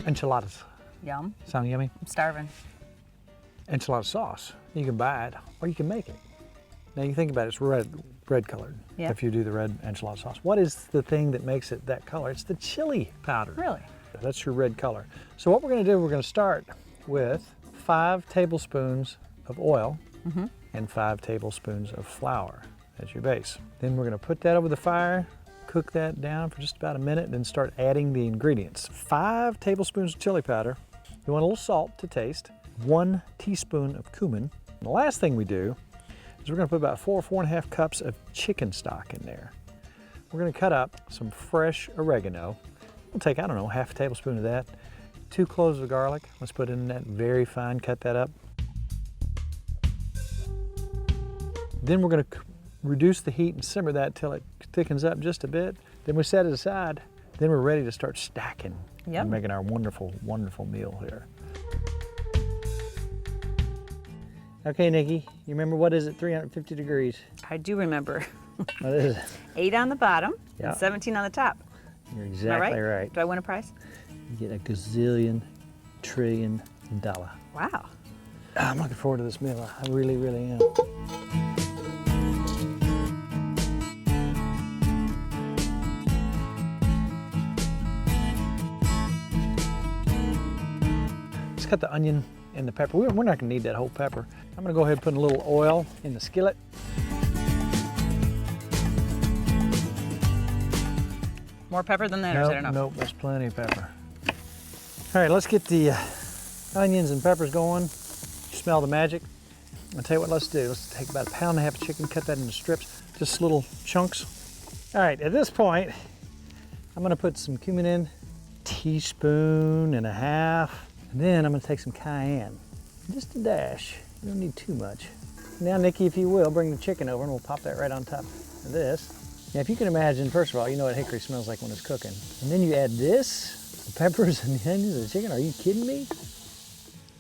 Enchiladas. Yum. Sound yummy? I'm starving. Enchilada sauce. You can buy it or you can make it. Now you think about it, it's red colored. Yeah. If you do the red enchilada sauce. What is the thing that makes it that color? It's the chili powder. Really? That's your red color. So what we're gonna do, we're gonna start with 5 tablespoons of oil and 5 tablespoons of flour as your base. Then we're gonna put that over the fire, cook that down for just about a minute, then start adding the ingredients. 5 tablespoons of chili powder. You want a little salt to taste, 1 teaspoon of cumin. And the last thing we do is we're gonna put about 4.5 cups of chicken stock in there. We're gonna cut up some fresh oregano. We'll take, I don't know, half a tablespoon of that. 2 cloves of garlic. Let's put in that very fine, cut that up. Then we're gonna reduce the heat and simmer that till it thickens up just a bit. Then we set it aside. Then we're ready to start stacking and making our wonderful, wonderful meal here. Okay, Nikki, you remember what is it, 350 degrees? I do remember. What is it? 8 on the bottom Yeah. and 17 on the top. You're Am I exactly right. Do I win a prize? You get a gazillion, trillion dollar. Wow. I'm looking forward to this meal. I really, really am. Let's cut the onion and the pepper. We're not gonna need that whole pepper. I'm gonna go ahead and put a little oil in the skillet. More pepper than that, or is that enough? Nope, that's plenty of pepper. All right, let's get the onions and peppers going. Smell the magic. I'll tell you what, let's do. Let's take about 1.5 pounds of chicken, cut that into strips, just little chunks. All right, at this point, I'm gonna put some cumin in, 1.5 teaspoons, and then I'm gonna take some cayenne, just a dash. You don't need too much. Now, Nikki, if you will, bring the chicken over and we'll pop that right on top of this. Now, if you can imagine, first of all, you know what hickory smells like when it's cooking. And then you add this, the peppers and the onions and the chicken. Are you kidding me?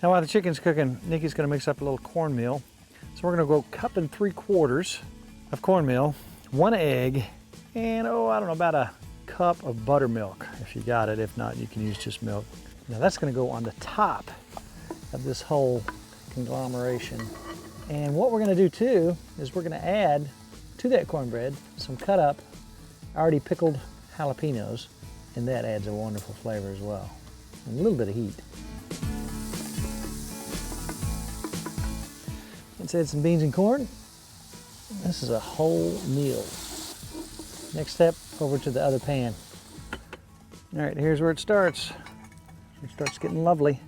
Now, while the chicken's cooking, Nikki's gonna mix up a little cornmeal. So we're gonna go 1.75 cups of cornmeal, 1 egg, and I don't know, about a cup of buttermilk, if you got it. If not, you can use just milk. Now that's gonna go on the top of this whole conglomeration. And what we're gonna do too, is we're gonna add to that cornbread some cut up, already pickled jalapenos, and that adds a wonderful flavor as well. And a little bit of heat. Let's add some beans and corn. This is a whole meal. Next step, over to the other pan. All right, here's where it starts. It starts getting lovely.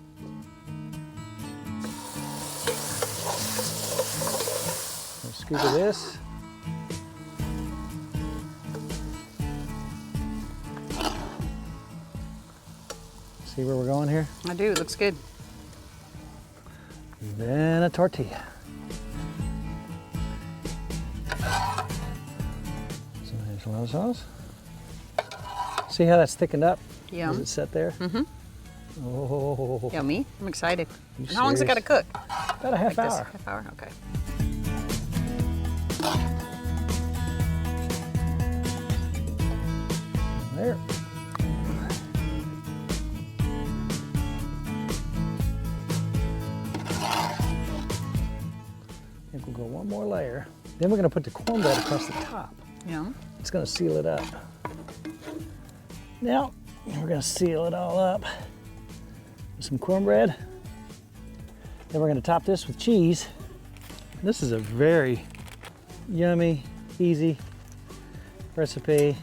A scoop of this. See where we're going here? I do, it looks good. Then a tortilla. Some enchilada sauce. See how that's thickened up? Yum. As it set there? Mm-hmm. Oh. Yummy. I'm excited. You How long's it got to serious? cook? About a half Like this? hour. Half hour, okay. There. I think we'll go one more layer. Then we're gonna put the cornbread across the top. Yeah. It's gonna seal it up. Now, we're gonna seal it all up with some cornbread. Then we're gonna top this with cheese. This is a very yummy, easy recipe.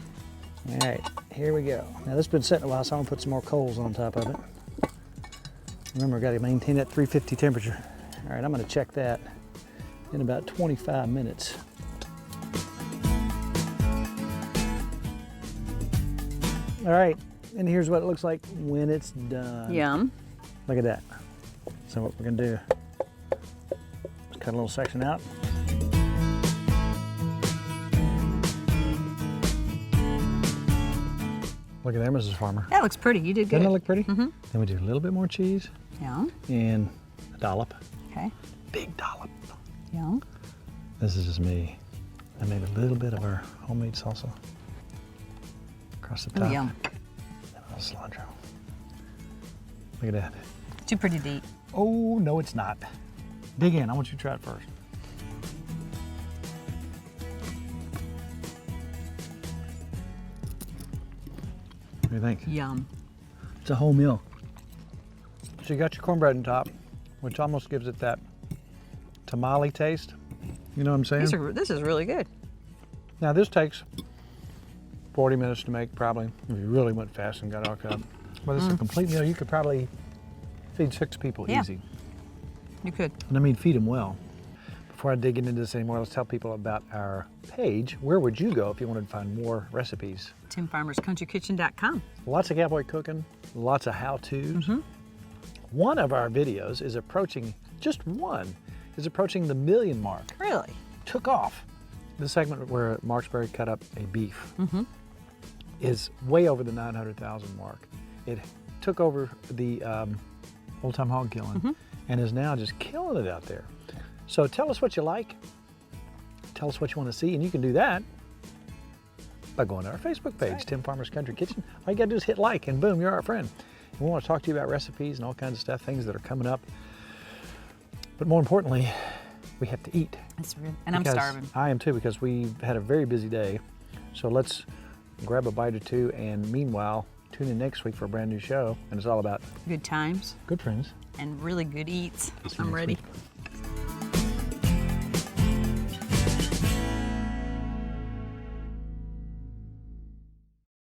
All right, here we go. Now this has been sitting a while, so I'm gonna put some more coals on top of it. Remember, gotta maintain that 350 temperature. All right, I'm gonna check that in about 25 minutes. All right, and here's what it looks like when it's done. Yum. Look at that. So what we're gonna do, is cut a little section out. Look at there, Mrs. Farmer. That looks pretty. You did good. Doesn't it look pretty? Mm-hmm. Then we do a little bit more cheese Yeah. and a dollop. Okay. Big dollop. Yeah. This is just me. I made a little bit of our homemade salsa across the top. Yum. And a little cilantro. Look at that. Too pretty to eat. Oh, no, it's not. Dig in. I want you to try it first. What do you think? Yum. It's a whole meal. So you got your cornbread on top, which almost gives it that tamale taste. You know what I'm saying? This is really good. Now this takes 40 minutes to make, probably, if you really went fast and got it all cut up. But it's a complete meal. You could probably feed 6 people easy. You could. And I mean, feed them well. Before I dig into this anymore, let's tell people about our page. Where would you go if you wanted to find more recipes? TimFarmersCountryKitchen.com. Lots of cowboy cooking, lots of how-tos. One of our videos is approaching, just one, is approaching the 1 million mark. Really? Took off. The segment where Marksberry cut up a beef is way over the 900,000 mark. It took over the Old Time Hog Killing and is now just killing it out there. So tell us what you like. Tell us what you want to see, and you can do that by going to our Facebook page, Tim Farmer's Country Kitchen. All you got to do is hit like, and boom, you're our friend. And we want to talk to you about recipes and all kinds of stuff, things that are coming up. But more importantly, we have to eat. That's real. And I'm starving. I am too, because we've had a very busy day. So let's grab a bite or two, and meanwhile, tune in next week for a brand new show. And it's all about Good times good friends. and really good eats. See you I'm next ready. week.